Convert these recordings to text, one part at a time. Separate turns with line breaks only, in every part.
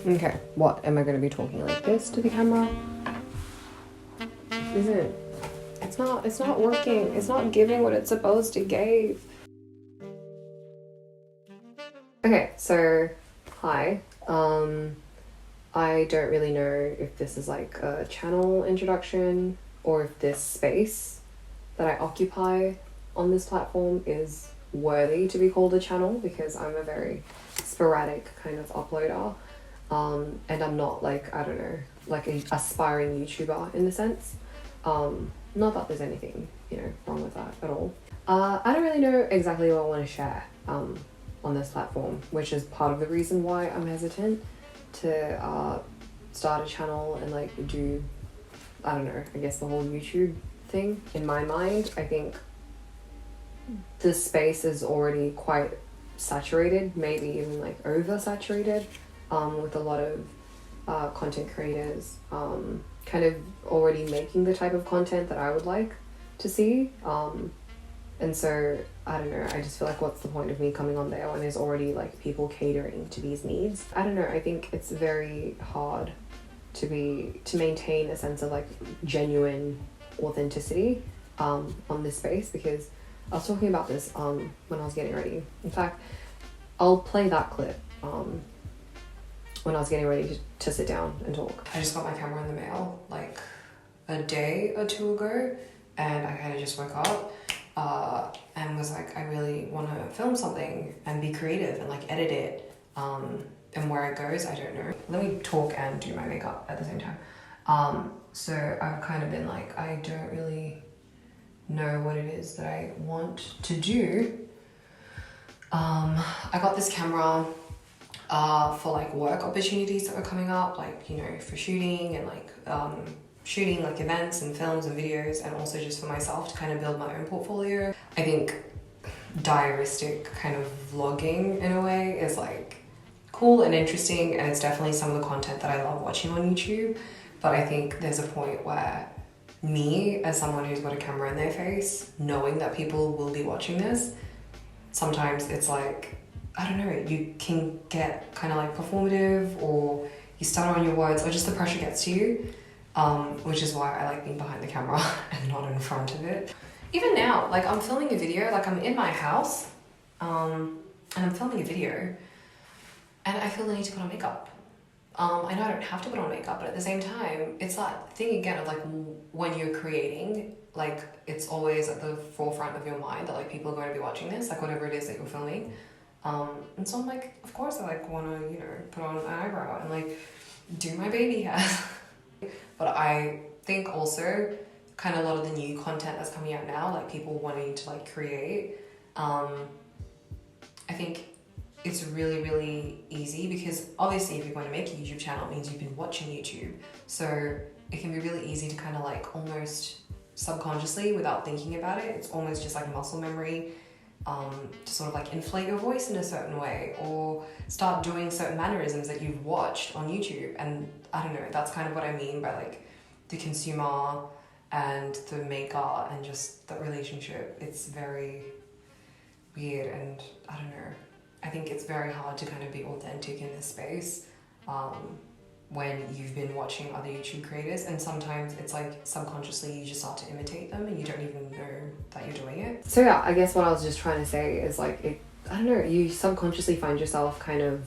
Okay, what? Am I going to be talking like this to the camera? Isn't it's not working. It's not giving what it's supposed to give. Okay, so hi. I don't really know if this is like a channel introduction or if this space that I occupy on this platform is worthy to be called a channel, because I'm a very sporadic kind of uploader. And I'm not like, I don't know, like a aspiring YouTuber in the sense. Not that there's anything, wrong with that at all. I don't really know exactly what I want to share on this platform, which is part of the reason why I'm hesitant to start a channel and like do, I don't know, I guess the whole YouTube thing. In my mind, I think the space is already quite saturated, maybe even like oversaturated, with a lot of content creators kind of already making the type of content that I would like to see. And so, I don't know, I just feel like what's the point of me coming on there when there's already like people catering to these needs? I don't know, I think it's very hard to maintain a sense of like genuine authenticity on this space, because I was talking about this when I was getting ready. In fact, I'll play that clip when I was getting ready to sit down and talk. I just got my camera in the mail like a day or two ago, and I kind of just woke up and was like, I really want to film something and be creative and like edit it, and where it goes, I don't know. Let me talk and do my makeup at the same time. So I've kind of been like, I don't really know what it is that I want to do. I got this camera for like work opportunities that were coming up, like, for shooting and like shooting like events and films and videos, and also just for myself to kind of build my own portfolio. I think diaristic kind of vlogging in a way is like cool and interesting, and it's definitely some of the content that I love watching on YouTube. But I think there's a point where me, as someone who's got a camera in their face, knowing that people will be watching this, sometimes it's like, I don't know, you can get kind of like performative, or you stutter on your words, or just the pressure gets to you, which is why I like being behind the camera and not in front of it. Even now, like I'm filming a video, like I'm in my house, and I'm filming a video, and I feel the need to put on makeup. I know I don't have to put on makeup, but at the same time, it's that thing again of like when you're creating, like it's always at the forefront of your mind that like people are going to be watching this, like whatever it is that you're filming. And so I'm like, of course I like want to, put on an eyebrow and like do my baby hair. But I think also kind of a lot of the new content that's coming out now, like people wanting to like create, I think it's really, really easy, because obviously if you're going to make a YouTube channel, it means you've been watching YouTube. So it can be really easy to kind of like almost subconsciously, without thinking about it, it's almost just like muscle memory, to sort of like inflate your voice in a certain way, or start doing certain mannerisms that you've watched on YouTube. And I don't know, that's kind of what I mean by like the consumer and the maker and just the relationship. It's very weird, and I don't know, I think it's very hard to kind of be authentic in this space when you've been watching other YouTube creators, and sometimes it's like subconsciously you just start to imitate them and you don't even know that you're doing it. So yeah, I guess what I was just trying to say is like, I don't know, you subconsciously find yourself kind of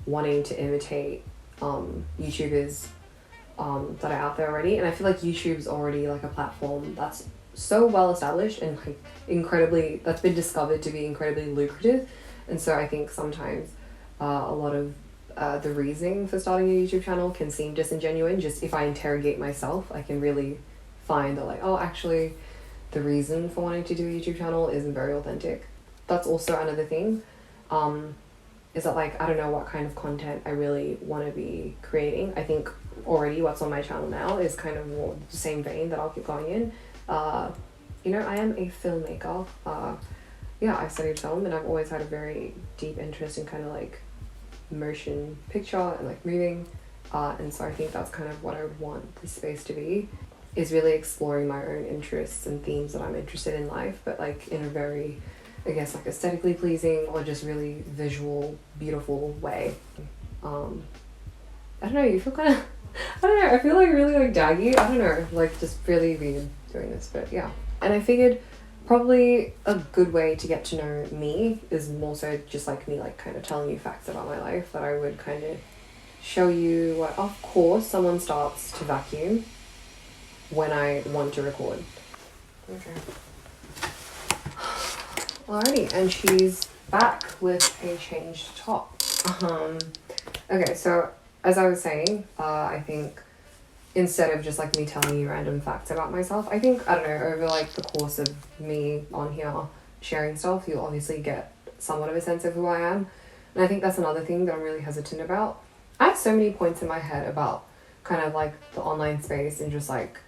wanting to imitate YouTubers that are out there already, and I feel like YouTube's already like a platform that's so well established and like that's been discovered to be incredibly lucrative. And so I think sometimes a lot of the reasoning for starting a YouTube channel can seem disingenuous. Just if I interrogate myself, I can really find that like, oh, actually the reason for wanting to do a YouTube channel isn't very authentic. That's also another thing, is that like, I don't know what kind of content I really want to be creating. I think already what's on my channel now is kind of more the same vein that I'll keep going in. I am a filmmaker. Yeah, I studied film, and I've always had a very deep interest in kind of like motion picture and like moving. And so I think that's kind of what I would want this space to be, is really exploring my own interests and themes that I'm interested in life, but like in a very, I guess, like aesthetically pleasing or just really visual, beautiful way. I don't know, you feel kind of, I don't know, I feel like really like daggy. I don't know, like just really weird doing this, but yeah. And I figured probably a good way to get to know me is more so just like me like kind of telling you facts about my life, that I would kind of show you what, of course, someone starts to vacuum when I want to record. Okay. Alrighty, and she's back with a changed top. Okay, so as I was saying, I think instead of just like me telling you random facts about myself, I think, I don't know, over like the course of me on here sharing stuff, you'll obviously get somewhat of a sense of who I am. And I think that's another thing that I'm really hesitant about. I have so many points in my head about kind of like the online space and just like,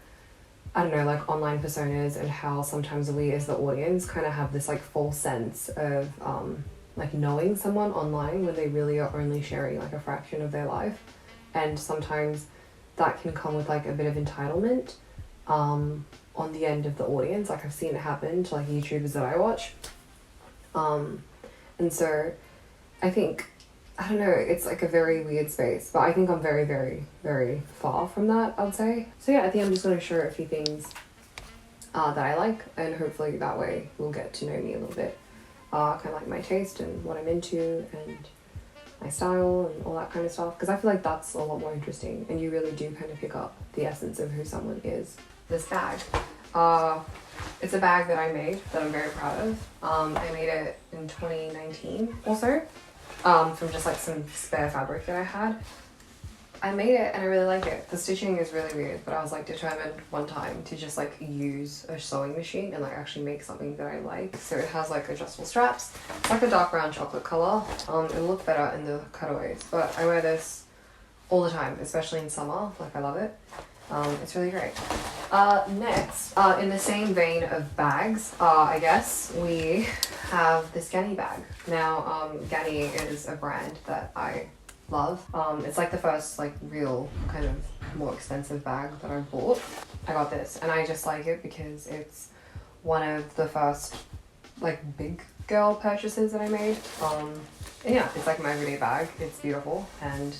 I don't know, like online personas, and how sometimes we as the audience kind of have this like false sense of like knowing someone online when they really are only sharing like a fraction of their life. And sometimes that can come with like a bit of entitlement on the end of the audience. Like I've seen it happen to like YouTubers that I watch. And so I think, I don't know, it's like a very weird space, but I think I'm very, very, very far from that, I'd say. So yeah, I think I'm just going to share a few things that I like, and hopefully that way we'll get to know me a little bit. Kind of like my taste and what I'm into and my style and all that kind of stuff, because I feel like that's a lot more interesting and you really do kind of pick up the essence of who someone is. This bag, it's a bag that I made that I'm very proud of. I made it in 2019 also, from just like some spare fabric that I had. I made it and I really like it. The stitching is really weird, but I was like determined one time to just like use a sewing machine and like actually make something that I like. So it has like adjustable straps. It's like a dark brown chocolate color. It'll look better in the cutaways, but I wear this all the time, especially in summer. Like I love it. It's really great. Next, in the same vein of bags, I guess we have this Ganni bag. Now, Ganni is a brand that I love. It's like the first like real kind of more expensive bag that I bought. I got this and I just like it because it's one of the first like big girl purchases that I made. And yeah, it's like my everyday bag. It's beautiful and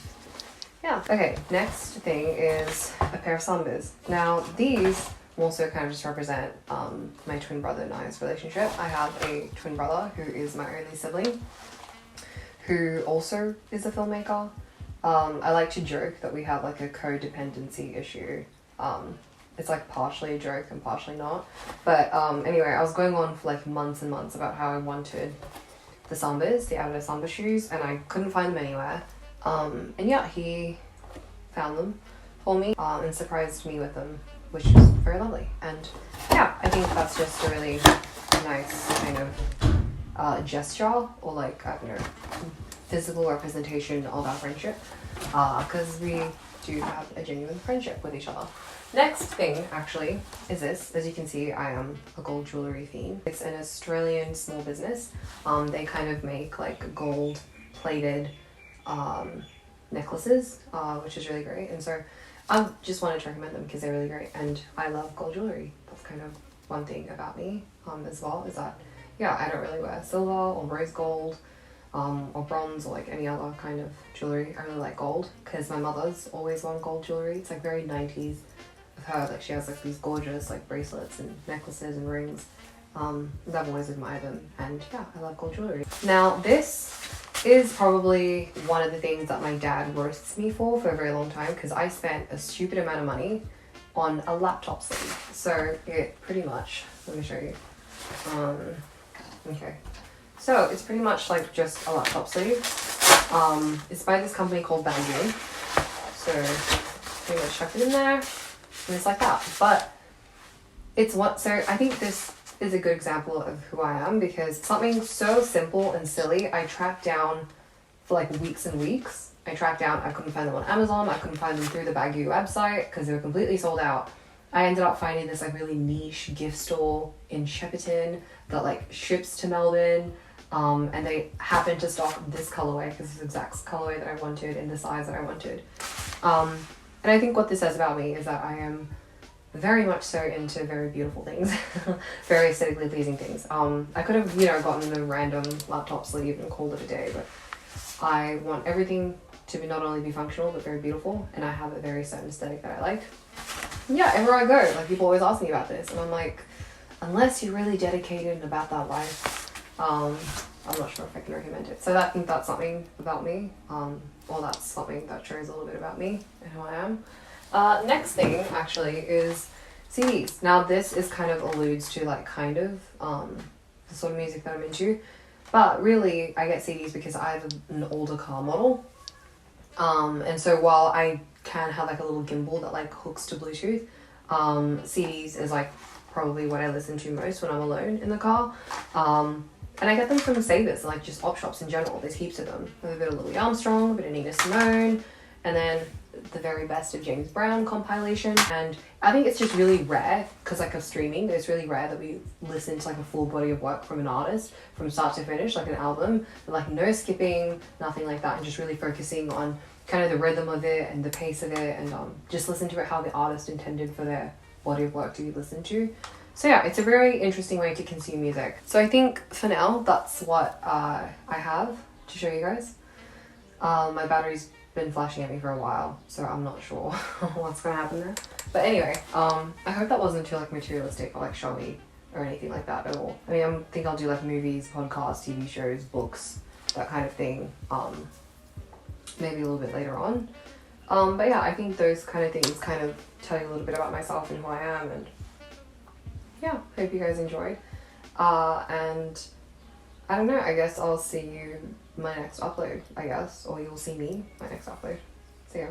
yeah. Okay, next thing is a pair of Sambas. Now these also kind of just represent my twin brother and I's relationship. I have a twin brother who is my only sibling, who also is a filmmaker. I like to joke that we have like a codependency issue. It's like partially a joke and partially not. But anyway, I was going on for like months and months about how I wanted the Sambas, the Adidas Samba shoes, and I couldn't find them anywhere. And yeah, he found them for me and surprised me with them, which was very lovely. And yeah, I think that's just a really nice kind of gesture, or like, I don't know, physical representation of our friendship, because we do have a genuine friendship with each other. Next thing actually is this. As you can see, I am a gold jewellery fiend. It's an Australian small business. They kind of make like gold plated necklaces, which is really great, and so I just wanted to recommend them because they're really great, and I love gold jewellery. That's kind of one thing about me as well, is that yeah, I don't really wear silver or rose gold or bronze or like any other kind of jewellery. I really like gold because my mother's always worn gold jewellery. It's like very 90s of her. Like she has like these gorgeous like bracelets and necklaces and rings. I've always admired them, and yeah, I love gold jewellery. Now this is probably one of the things that my dad roasts me for a very long time, because I spent a stupid amount of money on a laptop sleeve. So it pretty much, let me show you. Okay, so it's pretty much like just a laptop sleeve. It's by this company called Banggood. So pretty much chuck it in there, and it's like that. But it's what, so I think this is a good example of who I am, because something so simple and silly I tracked down for like weeks and weeks. I couldn't find them on Amazon, I couldn't find them through the Banggood website because they were completely sold out. I ended up finding this like really niche gift store in Shepparton that like ships to Melbourne, and they happened to stock this colorway because it's the exact colorway that I wanted in the size that I wanted. And I think what this says about me is that I am very much so into very beautiful things, very aesthetically pleasing things. I could have, you know, gotten a random laptop sleeve and called it a day, but I want everything to be not only be functional but very beautiful, and I have a very certain aesthetic that I like. Yeah, everywhere I go, like people always ask me about this, and I'm like, unless you're really dedicated and about that life, I'm not sure if I can recommend it. So I think that's something about me, or that's something that shows a little bit about me and who I am. Next thing actually is CDs. Now this is kind of alludes to like kind of the sort of music that I'm into, but really I get CDs because I have an older car model, and so while I can have like a little gimbal that like hooks to Bluetooth, CDs is like probably what I listen to most when I'm alone in the car. And I get them from Savers, like just op shops in general. There's heaps of them. There's a bit of Louis Armstrong, a bit of Nina Simone, and then the very best of James Brown compilation. And I think it's just really rare, because like of streaming, it's really rare that we listen to like a full body of work from an artist from start to finish, like an album, but like no skipping, nothing like that, and just really focusing on kind of the rhythm of it and the pace of it, and just listen to it how the artist intended for their body of work to be listened to. So yeah, it's a very interesting way to consume music. So I think for now, that's what I have to show you guys. My battery's been flashing at me for a while, so I'm not sure what's gonna happen there. But anyway, I hope that wasn't too like materialistic or like showy or anything like that at all. I mean, I think I'll do like movies, podcasts, TV shows, books, that kind of thing, maybe a little bit later on. But yeah, I think those kind of things kind of tell you a little bit about myself and who I am, and yeah, hope you guys enjoyed. And I don't know, I guess I'll see you my next upload, I guess, or you'll see me my next upload. See ya.